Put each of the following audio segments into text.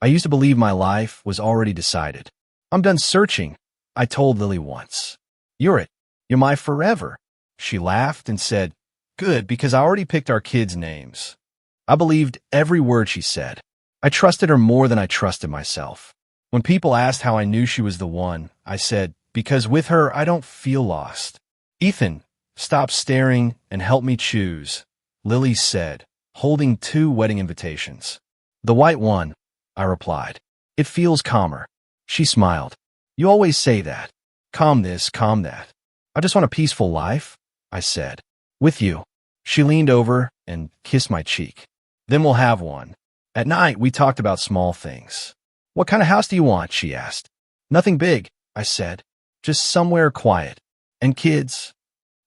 I used to believe my life was already decided. I'm done searching, I told Lily once. You're it. You're my forever. She laughed and said, good, because I already picked our kids' names. I believed every word she said. I trusted her more than I trusted myself. When people asked how I knew she was the one, I said, because with her I don't feel lost. Ethan, stop staring and help me choose, Lily said, holding 2 wedding invitations. The white one, I replied. It feels calmer. She smiled. You always say that. Calm this, calm that. I just want a peaceful life, I said. With you. She leaned over and kissed my cheek. Then we'll have one. At night, we talked about small things. What kind of house do you want? She asked. Nothing big, I said. Just somewhere quiet. And kids?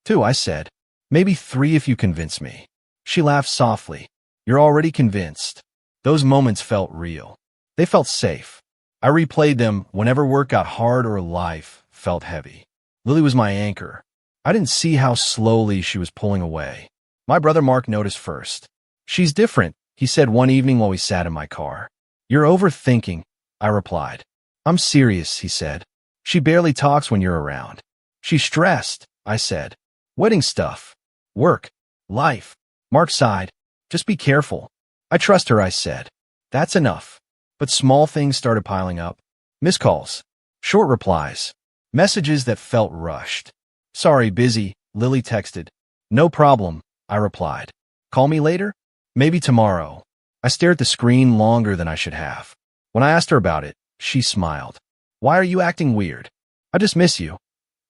2, I said. Maybe 3 if you convince me. She laughed softly. You're already convinced. Those moments felt real. They felt safe. I replayed them whenever work got hard or life felt heavy. Lily was my anchor. I didn't see how slowly she was pulling away. My brother Mark noticed first. She's different, he said one evening while we sat in my car. You're overthinking, I replied. I'm serious, he said. She barely talks when you're around. She's stressed, I said. Wedding stuff. Work. Life. Mark sighed. Just be careful. I trust her, I said. That's enough. But small things started piling up. Missed calls. Short replies. Messages that felt rushed. Sorry, busy, Lily texted. No problem, I replied. Call me later? Maybe tomorrow. I stared at the screen longer than I should have. When I asked her about it, she smiled. Why are you acting weird? I just miss you,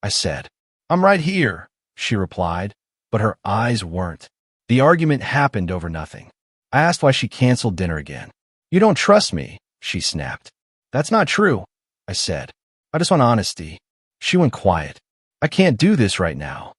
I said. I'm right here, she replied, but her eyes weren't. The argument happened over nothing. I asked why she canceled dinner again. You don't trust me, she snapped. That's not true, I said. I just want honesty. She went quiet. I can't do this right now.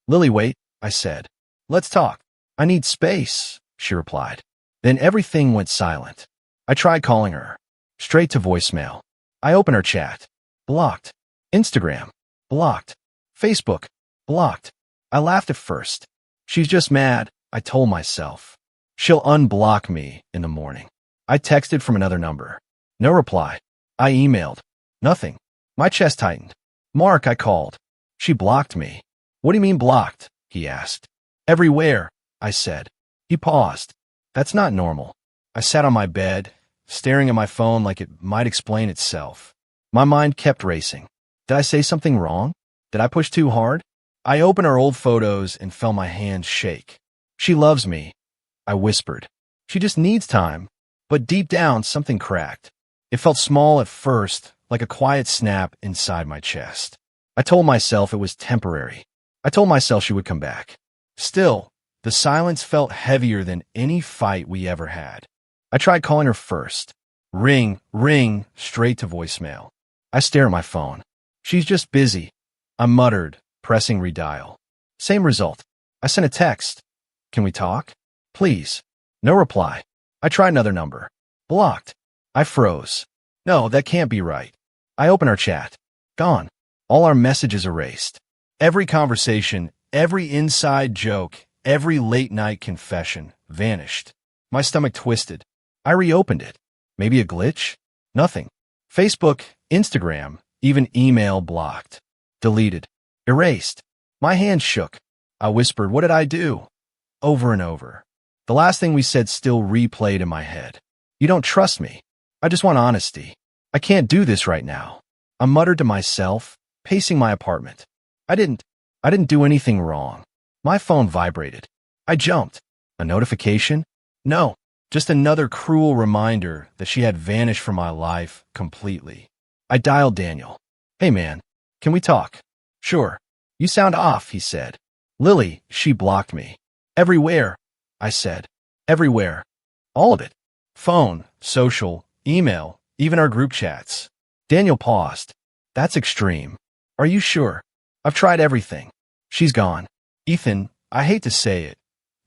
Lily, wait, I said. Let's talk. I need space, she replied. Then everything went silent. I tried calling her. Straight to voicemail. I opened her chat. Blocked. Instagram. Blocked. Facebook. Blocked. I laughed at first. She's just mad, I told myself. She'll unblock me in the morning. I texted from another number. No reply. I emailed. Nothing. My chest tightened. Mark, I called. She blocked me. What do you mean blocked? He asked. Everywhere, I said. He paused. That's not normal. I sat on my bed, staring at my phone like it might explain itself. My mind kept racing. Did I say something wrong? Did I push too hard? I opened her old photos and felt my hands shake. She loves me, I whispered. She just needs time. But deep down, something cracked. It felt small at first, like a quiet snap inside my chest. I told myself it was temporary. I told myself she would come back. Still, the silence felt heavier than any fight we ever had. I tried calling her first. Ring, ring, straight to voicemail. I stare at my phone. She's just busy, I muttered, pressing redial. Same result. I sent a text. Can we talk? Please. No reply. I tried another number. Blocked. I froze. No, that can't be right. I opened our chat. Gone. All our messages erased. Every conversation, every inside joke, every late-night confession vanished. My stomach twisted. I reopened it. Maybe a glitch? Nothing. Facebook, Instagram, even email blocked. Deleted. Erased. My hands shook. I whispered, what did I do? Over and over. The last thing we said still replayed in my head. You don't trust me. I just want honesty. I can't do this right now. I muttered to myself, pacing my apartment. I didn't do anything wrong. My phone vibrated. I jumped. A notification? No, just another cruel reminder that she had vanished from my life completely. I dialed Daniel. Hey man, can we talk? Sure. You sound off, he said. Lily, she blocked me. Everywhere, I said. Everywhere. All of it. Phone, social, email, even our group chats. Daniel paused. That's extreme. Are you sure? I've tried everything. She's gone. Ethan, I hate to say it,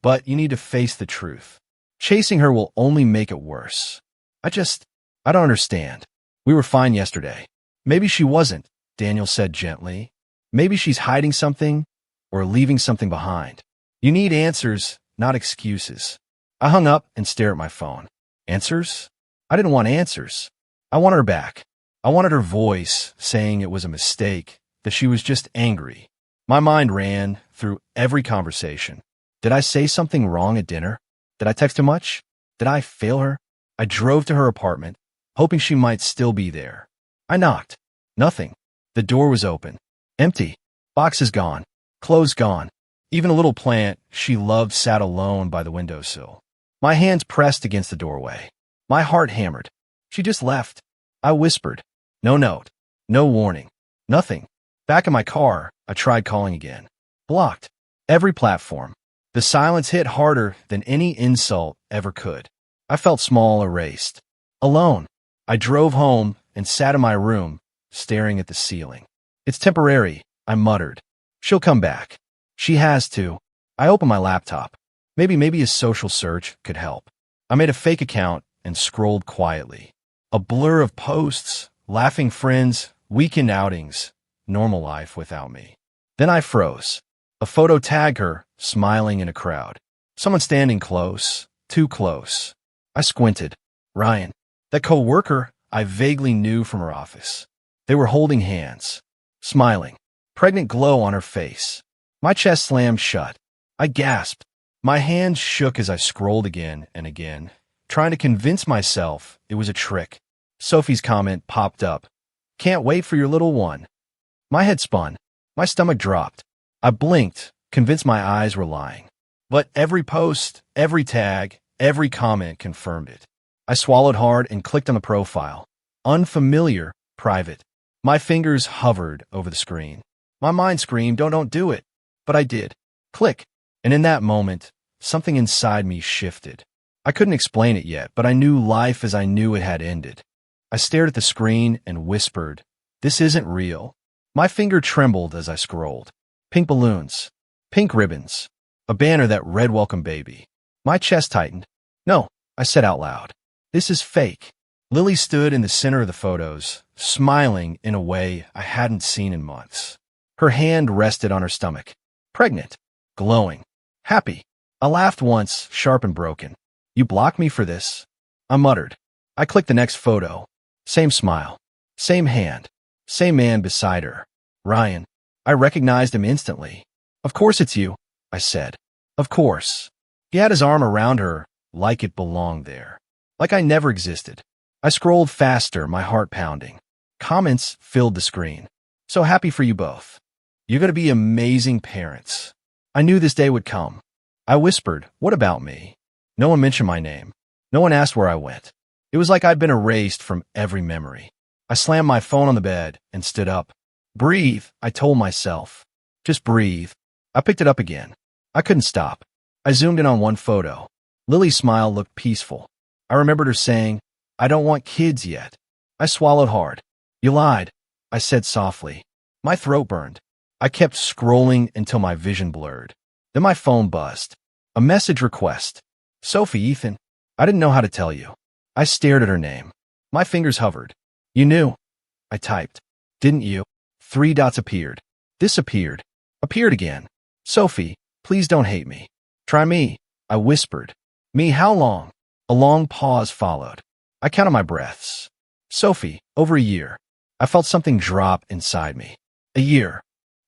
but you need to face the truth. Chasing her will only make it worse. I don't understand. We were fine yesterday. Maybe she wasn't, Daniel said gently. Maybe she's hiding something or leaving something behind. You need answers, not excuses. I hung up and stared at my phone. Answers? I didn't want answers. I wanted her back. I wanted her voice saying it was a mistake, that she was just angry. My mind ran through every conversation. Did I say something wrong at dinner? Did I text too much? Did I fail her? I drove to her apartment, hoping she might still be there. I knocked. Nothing. The door was open. Empty. Boxes gone. Clothes gone. Even a little plant she loved sat alone by the windowsill. My hands pressed against the doorway. My heart hammered. She just left. I whispered. No note. No warning. Nothing. Back in my car, I tried calling again. Blocked. Every platform. The silence hit harder than any insult ever could. I felt small, erased. Alone. I drove home and sat in my room, staring at the ceiling. It's temporary, I muttered. She'll come back. She has to. I opened my laptop. Maybe a social search could help. I made a fake account and scrolled quietly. A blur of posts, laughing friends, weekend outings, normal life without me. Then I froze. A photo tagged her, smiling in a crowd. Someone standing close, too close. I squinted. Ryan, that co-worker I vaguely knew from her office. They were holding hands, smiling, pregnant glow on her face. My chest slammed shut. I gasped. My hands shook as I scrolled again and again, trying to convince myself it was a trick. Sophie's comment popped up. Can't wait for your little one. My head spun. My stomach dropped. I blinked, convinced my eyes were lying. But every post, every tag, every comment confirmed it. I swallowed hard and clicked on the profile. Unfamiliar, private. My fingers hovered over the screen. My mind screamed, don't do it. But I did. Click. And in that moment, something inside me shifted. I couldn't explain it yet, but I knew life as I knew it had ended. I stared at the screen and whispered, this isn't real. My finger trembled as I scrolled. Pink balloons. Pink ribbons. A banner that read welcome baby. My chest tightened. No, I said out loud. This is fake. Lily stood in the center of the photos, smiling in a way I hadn't seen in months. Her hand rested on her stomach. Pregnant. Glowing. Happy. I laughed once, sharp and broken. You blocked me for this? I muttered. I clicked the next photo. Same smile. Same hand. Same man beside her. Ryan. I recognized him instantly. Of course it's you, I said. Of course. He had his arm around her, like it belonged there. Like I never existed. I scrolled faster, my heart pounding. Comments filled the screen. So happy for you both. You're going to be amazing parents. I knew this day would come. I whispered, what about me? No one mentioned my name. No one asked where I went. It was like I'd been erased from every memory. I slammed my phone on the bed and stood up. Breathe, I told myself. Just breathe. I picked it up again. I couldn't stop. I zoomed in on one photo. Lily's smile looked peaceful. I remembered her saying, I don't want kids yet. I swallowed hard. You lied, I said softly. My throat burned. I kept scrolling until my vision blurred. Then my phone buzzed. A message request. Sophie, Ethan. I didn't know how to tell you. I stared at her name. My fingers hovered. You knew. I typed. Didn't you? 3 dots appeared. Disappeared. Appeared again. Sophie, please don't hate me. Try me, I whispered. Me, how long? A long pause followed. I counted my breaths. Sophie, over a year. I felt something drop inside me. A year.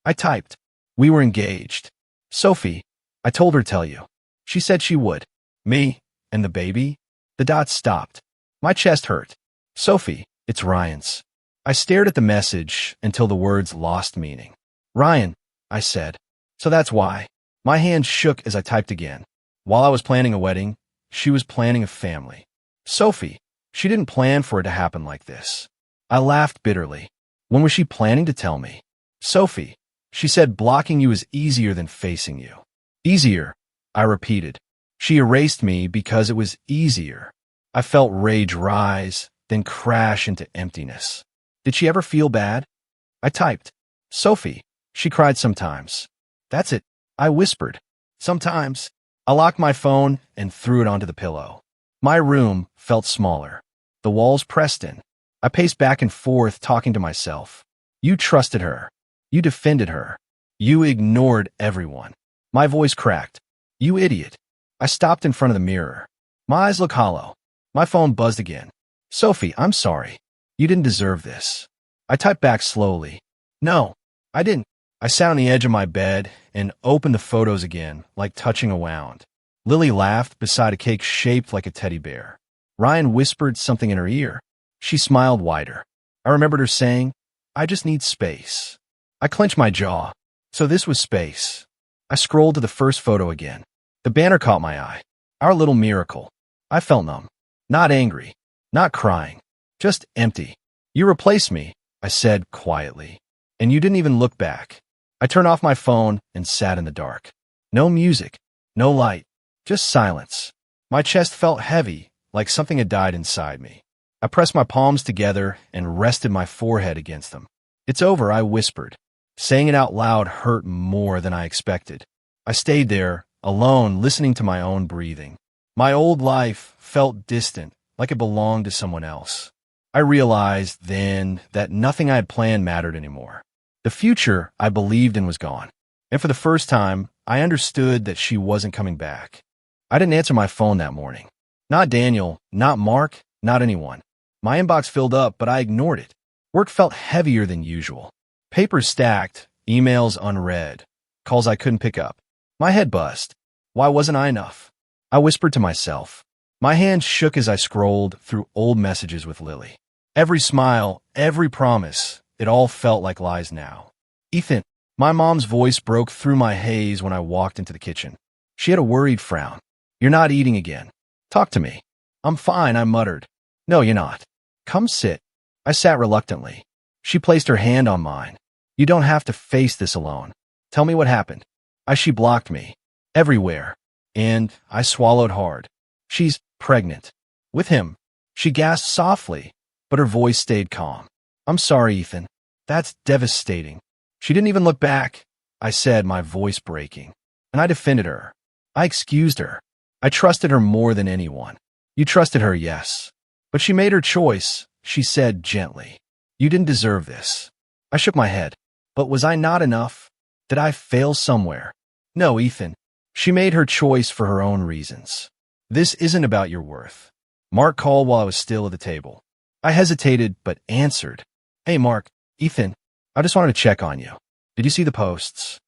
I typed. We were engaged. Sophie, I told her to tell you. She said she would. Me, and the baby? The dots stopped. My chest hurt. Sophie, it's Ryan's. I stared at the message until the words lost meaning. Ryan, I said. So that's why. My hand shook as I typed again. While I was planning a wedding, she was planning a family. Sophie, she didn't plan for it to happen like this. I laughed bitterly. When was she planning to tell me? Sophie, she said blocking you is easier than facing you. Easier, I repeated. She erased me because it was easier. I felt rage rise, then crash into emptiness. Did she ever feel bad? I typed. Sophie, she cried sometimes. That's it, I whispered. Sometimes. I locked my phone and threw it onto the pillow. My room felt smaller. The walls pressed in. I paced back and forth, talking to myself. You trusted her. You defended her. You ignored everyone. My voice cracked. You idiot. I stopped in front of the mirror. My eyes looked hollow. My phone buzzed again. Sophie, I'm sorry. You didn't deserve this. I typed back slowly. No, I didn't. I sat on the edge of my bed and opened the photos again, like touching a wound. Lily laughed beside a cake shaped like a teddy bear. Ryan whispered something in her ear. She smiled wider. I remembered her saying, I just need space. I clenched my jaw. So this was space. I scrolled to the first photo again. The banner caught my eye. Our little miracle. I felt numb. Not angry. Not crying. Just empty. You replaced me, I said quietly. And you didn't even look back. I turned off my phone and sat in the dark. No music. No light. Just silence. My chest felt heavy, like something had died inside me. I pressed my palms together and rested my forehead against them. It's over, I whispered. Saying it out loud hurt more than I expected. I stayed there, alone, listening to my own breathing. My old life felt distant, like it belonged to someone else. I realized then that nothing I had planned mattered anymore. The future I believed in was gone. And for the first time, I understood that she wasn't coming back. I didn't answer my phone that morning. Not Daniel, not Mark, not anyone. My inbox filled up, but I ignored it. Work felt heavier than usual. Papers stacked, emails unread, calls I couldn't pick up. My head buzzed. Why wasn't I enough? I whispered to myself. My hands shook as I scrolled through old messages with Lily. Every smile, every promise, it all felt like lies now. Ethan, my mom's voice broke through my haze when I walked into the kitchen. She had a worried frown. You're not eating again. Talk to me. I'm fine, I muttered. No, you're not. Come sit. I sat reluctantly. She placed her hand on mine. You don't have to face this alone. Tell me what happened. She blocked me. Everywhere. And I swallowed hard. She's pregnant. With him. She gasped softly, but her voice stayed calm. I'm sorry, Ethan. That's devastating. She didn't even look back, I said, my voice breaking. And I defended her. I excused her. I trusted her more than anyone. You trusted her, yes. But she made her choice, she said gently. You didn't deserve this. I shook my head. But was I not enough? Did I fail somewhere? No, Ethan. She made her choice for her own reasons. This isn't about your worth. Mark called while I was still at the table. I hesitated, but answered. Hey, Mark. Ethan. I just wanted to check on you. Did you see the posts?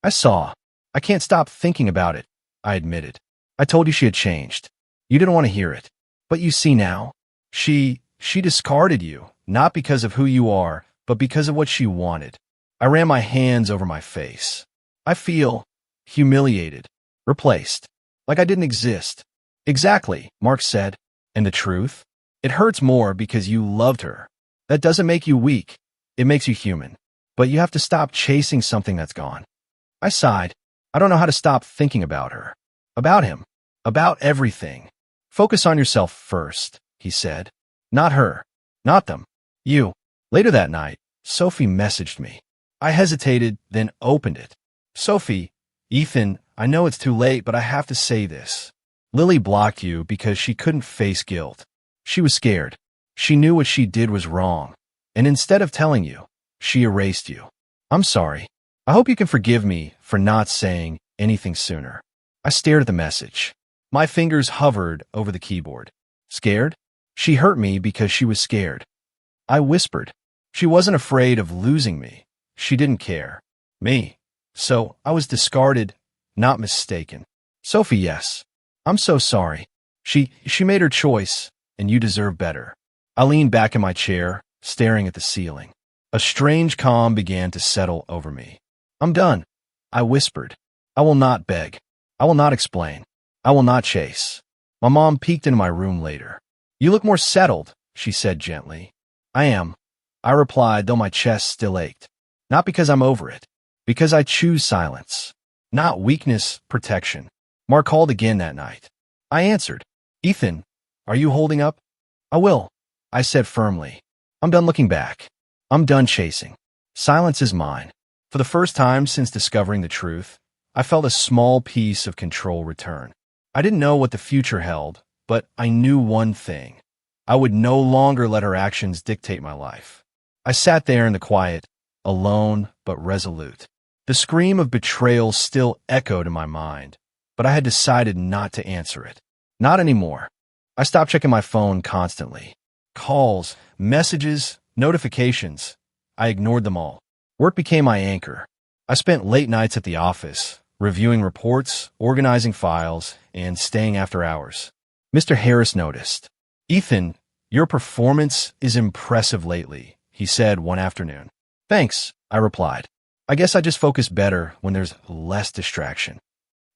I saw. I can't stop thinking about it, I admitted. I told you she had changed. You didn't want to hear it. But you see now. She discarded you, not because of who you are, but because of what she wanted. I ran my hands over my face. I feel humiliated, replaced, like I didn't exist. Exactly, Mark said. And the truth? It hurts more because you loved her. That doesn't make you weak. It makes you human. But you have to stop chasing something that's gone. I sighed. I don't know how to stop thinking about her. About him. About everything. Focus on yourself first, he said. Not her. Not them. You. Later that night, Sophie messaged me. I hesitated, then opened it. Sophie, Ethan, I know it's too late, but I have to say this. Lily blocked you because she couldn't face guilt. She was scared. She knew what she did was wrong. And instead of telling you, she erased you. I'm sorry. I hope you can forgive me for not saying anything sooner. I stared at the message. My fingers hovered over the keyboard. Scared? She hurt me because she was scared. I whispered. She wasn't afraid of losing me. She didn't care. Me. So I was discarded, not mistaken. Sophie, yes. I'm so sorry. She made her choice, and you deserve better. I leaned back in my chair, staring at the ceiling. A strange calm began to settle over me. I'm done, I whispered. I will not beg. I will not explain. I will not chase. My mom peeked into my room later. You look more settled, she said gently. I am, I replied, though my chest still ached. Not because I'm over it. Because I choose silence. Not weakness, protection. Mark called again that night. I answered. Ethan, are you holding up? I will, I said firmly. I'm done looking back. I'm done chasing. Silence is mine. For the first time since discovering the truth, I felt a small piece of control return. I didn't know what the future held, but I knew one thing. I would no longer let her actions dictate my life. I sat there in the quiet, alone but resolute. The scream of betrayal still echoed in my mind, but I had decided not to answer it. Not anymore. I stopped checking my phone constantly. calls, messages, notifications. I ignored them all. Work became my anchor. I spent late nights at the office, reviewing reports, organizing files, and staying after hours. Mr. Harris noticed. "Ethan, your performance is impressive lately," he said one afternoon. "Thanks," I replied. "I guess I just focus better when there's less distraction."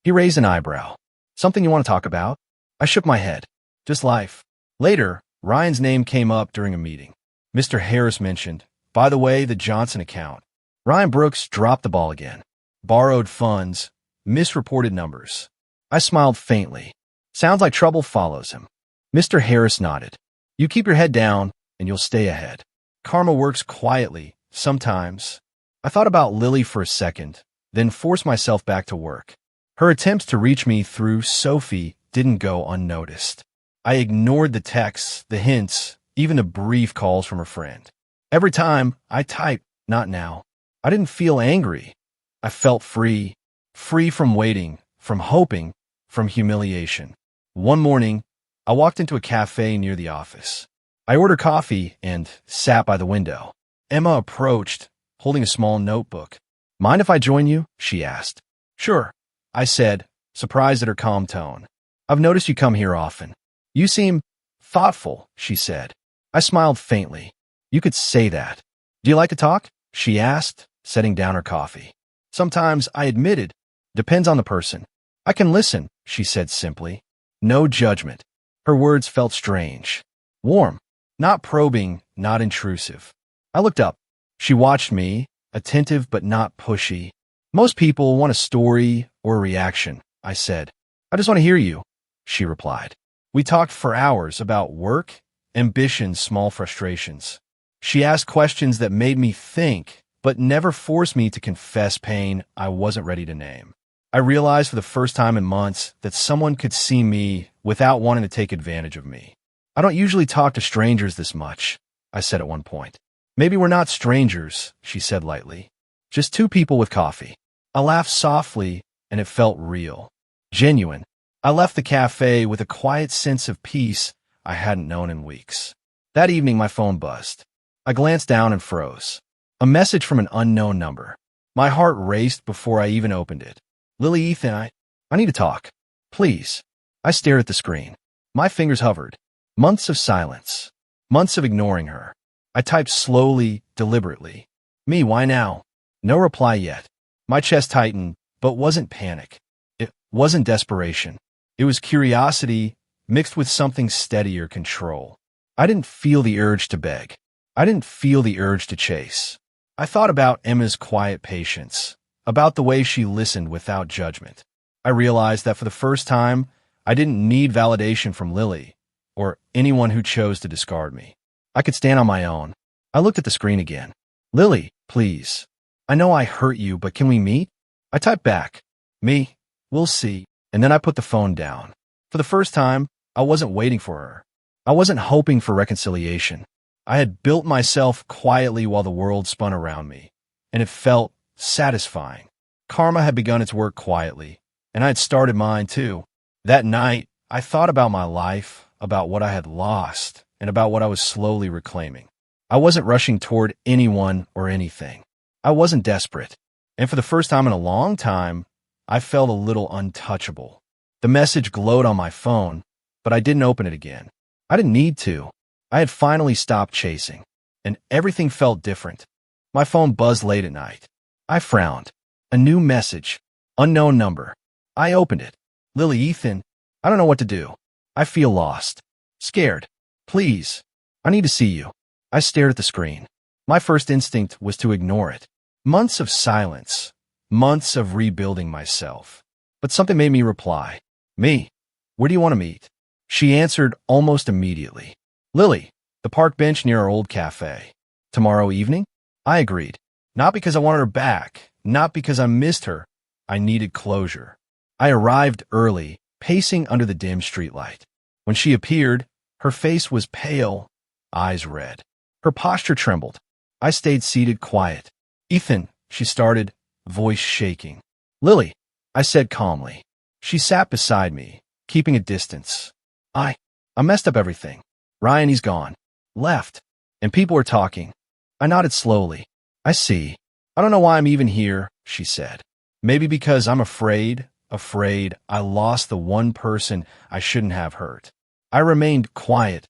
He raised an eyebrow. "Something you want to talk about?" I shook my head. "Just life." Later, Ryan's name came up during a meeting. Mr. Harris mentioned, "By the way, the Johnson account." Ryan Brooks dropped the ball again. Borrowed funds, misreported numbers. I smiled faintly. Sounds like trouble follows him. Mr. Harris nodded. "You keep your head down, and you'll stay ahead. Karma works quietly, sometimes." I thought about Lily for a second, then forced myself back to work. Her attempts to reach me through Sophie didn't go unnoticed. I ignored the texts, the hints, even the brief calls from her friend. Every time, I typed, "Not now." I didn't feel angry. I felt free. Free from waiting, from hoping, from humiliation. One morning, I walked into a cafe near the office. I ordered coffee and sat by the window. Emma approached, holding a small notebook. "Mind if I join you?" she asked. "Sure," I said, surprised at her calm tone. "I've noticed you come here often." "You seem thoughtful," she said. I smiled faintly. "You could say that." "Do you like to talk?" she asked, setting down her coffee. "Sometimes," I admitted. "Depends on the person." "I can listen," she said simply. No judgment. Her words felt strange. Warm. Not probing, not intrusive. I looked up. She watched me, attentive but not pushy. "Most people want a story or a reaction," I said. "I just want to hear you," she replied. We talked for hours about work, ambition, small frustrations. She asked questions that made me think, but never forced me to confess pain I wasn't ready to name. I realized for the first time in months that someone could see me without wanting to take advantage of me. "I don't usually talk to strangers this much," I said at one point. "Maybe we're not strangers," she said lightly. "Just two people with coffee." I laughed softly, and it felt real. Genuine. I left the cafe with a quiet sense of peace I hadn't known in weeks. That evening, my phone buzzed. I glanced down and froze. A message from an unknown number. My heart raced before I even opened it. "Lily, Ethan, I need to talk. Please." I stared at the screen. My fingers hovered. Months of silence. Months of ignoring her. I typed slowly, deliberately. "Me, why now?" No reply yet. My chest tightened, but wasn't panic. It wasn't desperation. It was curiosity mixed with something steadier, control. I didn't feel the urge to beg. I didn't feel the urge to chase. I thought about Emma's quiet patience, about the way she listened without judgment. I realized that for the first time, I didn't need validation from Lily, or anyone who chose to discard me. I could stand on my own. I looked at the screen again. "Lily, please. I know I hurt you, but can we meet?" I typed back. "Me, we'll see." And then I put the phone down. For the first time, I wasn't waiting for her. I wasn't hoping for reconciliation. I had built myself quietly while the world spun around me, and it felt satisfying. Karma had begun its work quietly, and I had started mine too. That night, I thought about my life, about what I had lost, and about what I was slowly reclaiming. I wasn't rushing toward anyone or anything. I wasn't desperate. And for the first time in a long time, I felt a little untouchable. The message glowed on my phone, but I didn't open it again. I didn't need to. I had finally stopped chasing, and everything felt different. My phone buzzed late at night. I frowned. A new message. Unknown number. I opened it. "Lily, Ethan, I don't know what to do. I feel lost. Scared. Please. I need to see you." I stared at the screen. My first instinct was to ignore it. Months of silence. Months of rebuilding myself. But something made me reply. "Me. Where do you want to meet?" She answered almost immediately. "Lily, the park bench near our old cafe. Tomorrow evening?" I agreed. Not because I wanted her back, not because I missed her. I needed closure. I arrived early, pacing under the dim streetlight. When she appeared, her face was pale, eyes red. Her posture trembled. I stayed seated, quiet. "Ethan," she started, voice shaking. "Lily," I said calmly. She sat beside me, keeping a distance. I messed up everything. Ryan, he's gone. left, and people were talking. I nodded slowly. I see. I don't know why I'm even here, she said. Maybe because I'm afraid I lost the one person I shouldn't have hurt. I remained quiet,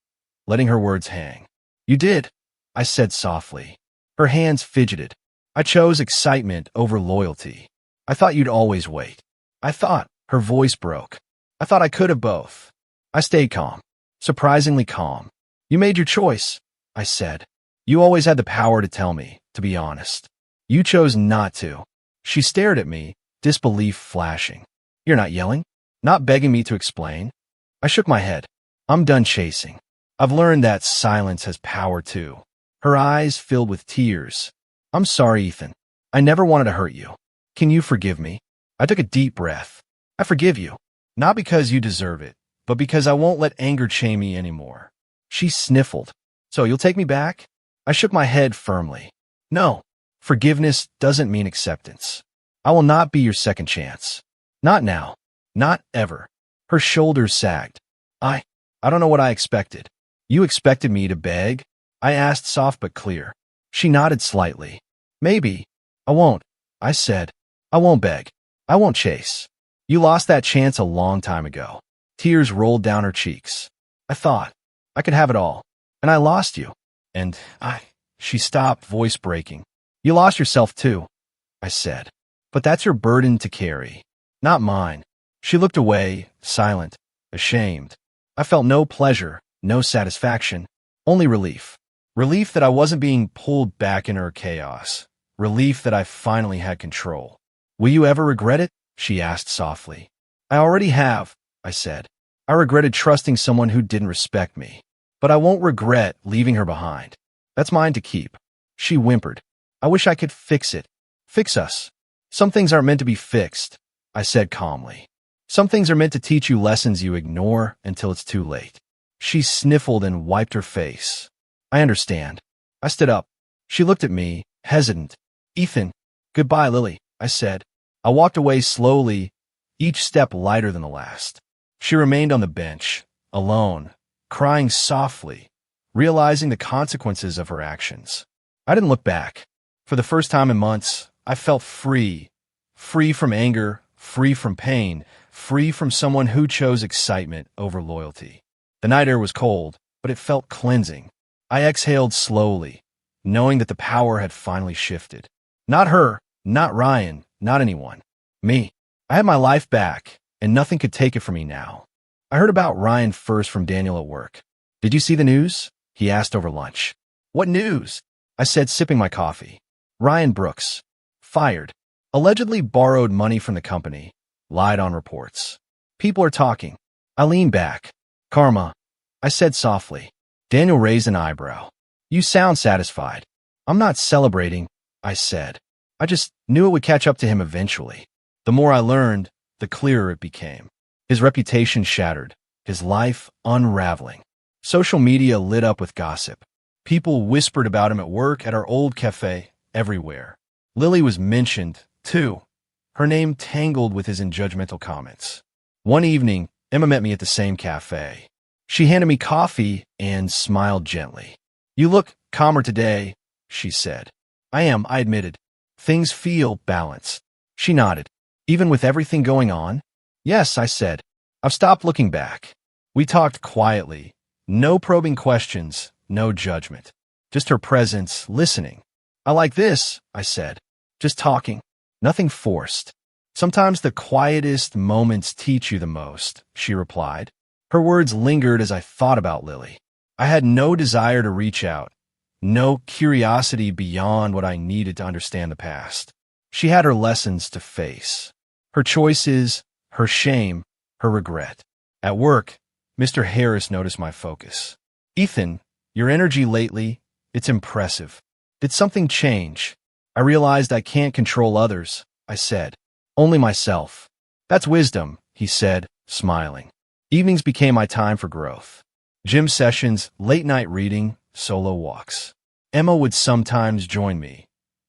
letting her words hang. You did, I said softly. Her hands fidgeted. I chose excitement over loyalty. I thought you'd always wait. I thought, her voice broke. I thought I could have both. I stayed calm, surprisingly calm. You made your choice, I said. You always had the power to tell me, to be honest. You chose not to. She stared at me, disbelief flashing. You're not yelling? Not begging me to explain? I shook my head. I'm done chasing. I've learned that silence has power too. Her eyes filled with tears. I'm sorry, Ethan. I never wanted to hurt you. Can you forgive me? I took a deep breath. I forgive you. Not because you deserve it, but because I won't let anger chain me anymore. She sniffled. So you'll take me back? I shook my head firmly. No. Forgiveness doesn't mean acceptance. I will not be your second chance. Not now. Not ever. Her shoulders sagged. I don't know what I expected. You expected me to beg? I asked, soft but clear. She nodded slightly. Maybe. I won't. I said. I won't beg. I won't chase. You lost that chance a long time ago. Tears rolled down her cheeks. I thought I could have it all. And I lost you. And she stopped, voice breaking. You lost yourself too, I said. But that's your burden to carry, not mine. She looked away, silent, ashamed. I felt no pleasure, no satisfaction, only relief. Relief that I wasn't being pulled back in her chaos. Relief that I finally had control. Will you ever regret it? She asked softly. I already have, I said. I regretted trusting someone who didn't respect me. But I won't regret leaving her behind. That's mine to keep. She whimpered. I wish I could fix it. Fix us. Some things aren't meant to be fixed, I said calmly. Some things are meant to teach you lessons you ignore until it's too late. She sniffled and wiped her face. I understand. I stood up. She looked at me, hesitant. Ethan. Goodbye, Lily, I said. I walked away slowly, each step lighter than the last. She remained on the bench, alone, crying softly, realizing the consequences of her actions. I didn't look back. For the first time in months, I felt free. Free from anger, free from pain, free from someone who chose excitement over loyalty. The night air was cold, but it felt cleansing. I exhaled slowly, knowing that the power had finally shifted. Not her, not Ryan, not anyone. Me. I had my life back, and nothing could take it from me now. I heard about Ryan first from Daniel at work. Did you see the news? He asked over lunch. What news? I said, sipping my coffee. Ryan Brooks. Fired. Allegedly borrowed money from the company. Lied on reports. People are talking. I leaned back. Karma. I said softly. Daniel raised an eyebrow. You sound satisfied. I'm not celebrating, I said. I just knew it would catch up to him eventually. The more I learned, the clearer it became. His reputation shattered. His life unraveling. Social media lit up with gossip. People whispered about him at work, at our old cafe, everywhere. Lily was mentioned, too. Her name tangled with his unjudgmental comments. One evening, Emma met me at the same cafe. She handed me coffee and smiled gently. You look calmer today, she said. I am, I admitted. Things feel balanced. She nodded. Even with everything going on? Yes, I said. I've stopped looking back. We talked quietly. No probing questions, no judgment. Just her presence, listening. I like this, I said. Just talking. Nothing forced. Sometimes the quietest moments teach you the most, she replied. Her words lingered as I thought about Lily. I had no desire to reach out. No curiosity beyond what I needed to understand the past. She had her lessons to face. Her choices, her shame, her regret. At work, Mr. Harris noticed my focus. Ethan, your energy lately, it's impressive. Did something change? I realized I can't control others, I said. Only myself. That's wisdom, he said, smiling. Evenings became my time for growth. Gym sessions, late-night reading, solo walks. Emma would sometimes join me,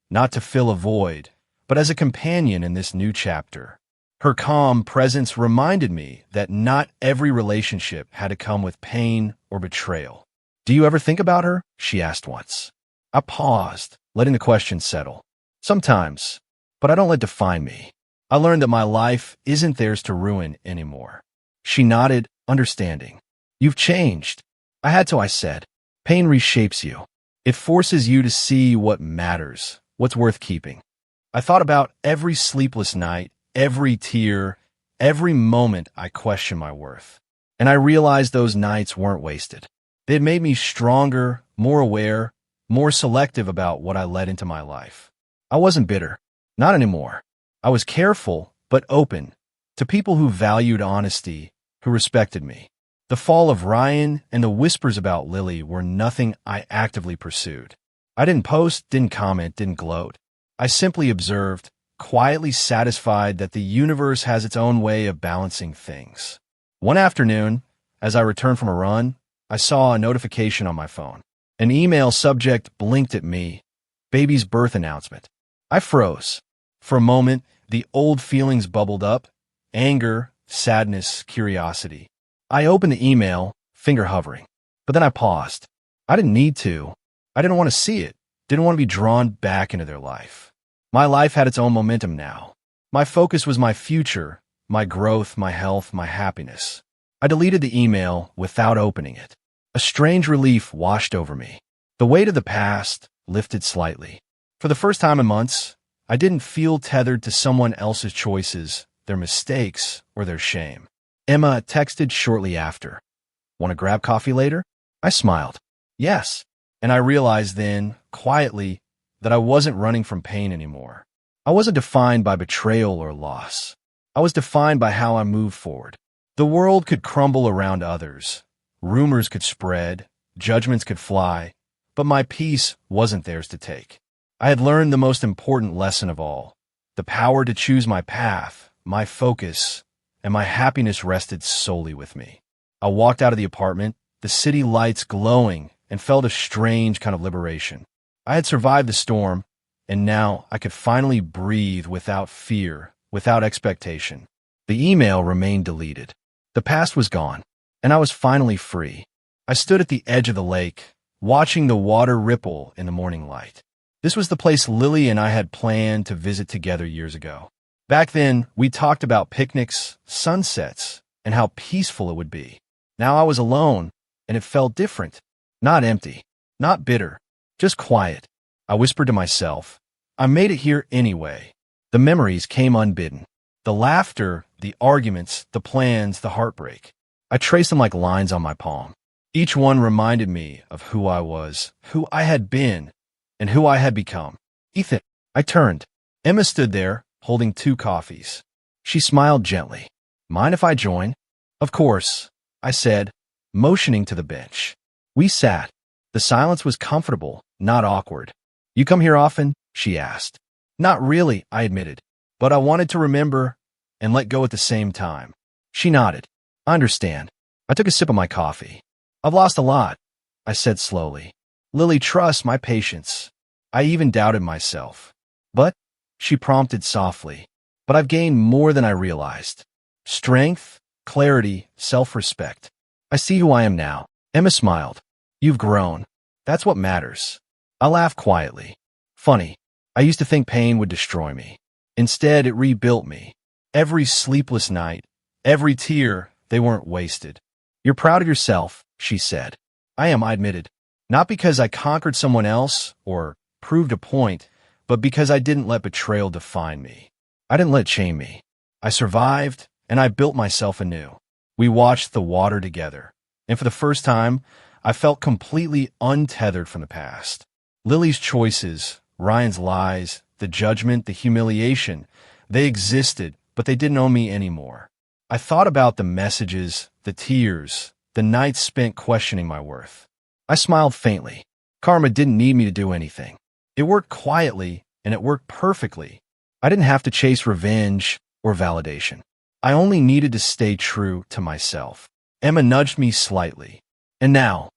not to fill a void, but as a companion in this new chapter. Her calm presence reminded me that not every relationship had to come with pain or betrayal. Do you ever think about her? She asked once. I paused, letting the question settle. Sometimes, but I don't let it define me. I learned that my life isn't theirs to ruin anymore. She nodded, understanding. You've changed. I had to, I said. Pain reshapes you. It forces you to see what matters, what's worth keeping. I thought about every sleepless night, every tear, every moment I questioned my worth. And I realized those nights weren't wasted. They had made me stronger, more aware, more selective about what I let into my life. I wasn't bitter. Not anymore. I was careful, but open, to people who valued honesty, who respected me. The fall of Ryan and the whispers about Lily were nothing I actively pursued. I didn't post, didn't comment, didn't gloat. I simply observed, quietly satisfied that the universe has its own way of balancing things. One afternoon, as I returned from a run, I saw a notification on my phone. An email subject blinked at me. Baby's birth announcement. I froze. For a moment, the old feelings bubbled up. Anger, sadness, curiosity. I opened the email, finger hovering. But then I paused. I didn't need to. I didn't want to see it. Didn't want to be drawn back into their life. My life had its own momentum now. My focus was my future, my growth, my health, my happiness. I deleted the email without opening it. A strange relief washed over me. The weight of the past lifted slightly. For the first time in months, I didn't feel tethered to someone else's choices, their mistakes, or their shame. Emma texted shortly after. Want to grab coffee later? I smiled. Yes. And I realized then, quietly, that I wasn't running from pain anymore. I wasn't defined by betrayal or loss. I was defined by how I moved forward. The world could crumble around others. Rumors could spread. Judgments could fly. But my peace wasn't theirs to take. I had learned the most important lesson of all. The power to choose my path, my focus, and my happiness rested solely with me. I walked out of the apartment, the city lights glowing, and felt a strange kind of liberation. I had survived the storm, and now I could finally breathe without fear, without expectation. The email remained deleted. The past was gone, and I was finally free. I stood at the edge of the lake, watching the water ripple in the morning light. This was the place Lily and I had planned to visit together years ago. Back then, we talked about picnics, sunsets, and how peaceful it would be. Now I was alone, and it felt different. Not empty, not bitter, just quiet. I whispered to myself, I made it here anyway. The memories came unbidden. The laughter, the arguments, the plans, the heartbreak. I traced them like lines on my palm. Each one reminded me of who I was, who I had been, and who I had become. Ethan, I turned. Emma stood there, holding 2 coffees. She smiled gently. Mind if I join? Of course, I said, motioning to the bench. We sat. The silence was comfortable, not awkward. You come here often? She asked. Not really, I admitted, but I wanted to remember and let go at the same time. She nodded. I understand. I took a sip of my coffee. I've lost a lot, I said slowly. Lily trusts my patience. I even doubted myself. But, she prompted softly, but I've gained more than I realized. Strength, clarity, self-respect. I see who I am now. Emma smiled. You've grown. That's what matters. I laughed quietly. Funny, I used to think pain would destroy me. Instead, it rebuilt me. Every sleepless night, every tear, they weren't wasted. You're proud of yourself, she said. I am, I admitted. Not because I conquered someone else or proved a point, but because I didn't let betrayal define me. I didn't let it shame me. I survived, and I built myself anew. We watched the water together, and for the first time, I felt completely untethered from the past. Lily's choices, Ryan's lies, the judgment, the humiliation, they existed, but they didn't own me anymore. I thought about the messages, the tears, the nights spent questioning my worth. I smiled faintly. Karma didn't need me to do anything. It worked quietly, and it worked perfectly. I didn't have to chase revenge or validation. I only needed to stay true to myself. Emma nudged me slightly. And now,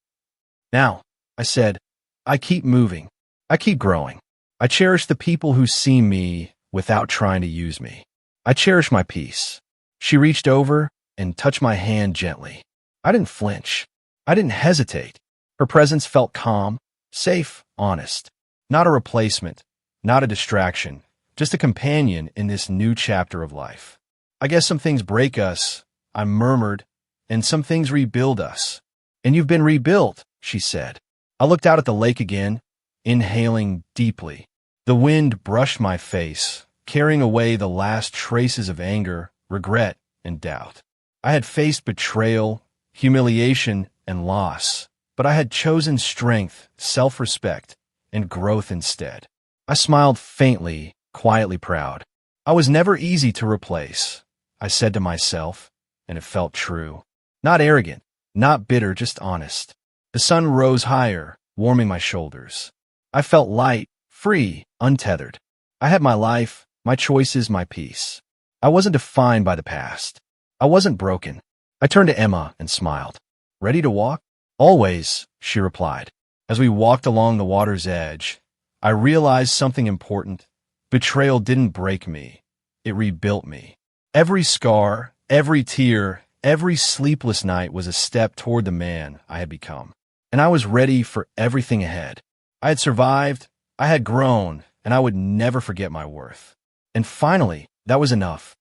I said, I keep moving. I keep growing. I cherish the people who see me without trying to use me. I cherish my peace. She reached over and touched my hand gently. I didn't flinch. I didn't hesitate. Her presence felt calm, safe, honest. Not a replacement, not a distraction, just a companion in this new chapter of life. I guess some things break us, I murmured, and some things rebuild us. And you've been rebuilt, she said. I looked out at the lake again, inhaling deeply. The wind brushed my face, carrying away the last traces of anger, regret, and doubt. I had faced betrayal, humiliation, and loss, but I had chosen strength, self-respect, and growth instead. I smiled faintly, quietly proud. I was never easy to replace, I said to myself, and it felt true. Not arrogant, not bitter, just honest. The sun rose higher, warming my shoulders. I felt light, free, untethered. I had my life, my choices, my peace. I wasn't defined by the past. I wasn't broken. I turned to Emma and smiled. Ready to walk? Always, she replied. As we walked along the water's edge, I realized something important. Betrayal didn't break me. It rebuilt me. Every scar, every tear, every sleepless night was a step toward the man I had become. And I was ready for everything ahead. I had survived, I had grown, and I would never forget my worth. And finally, that was enough.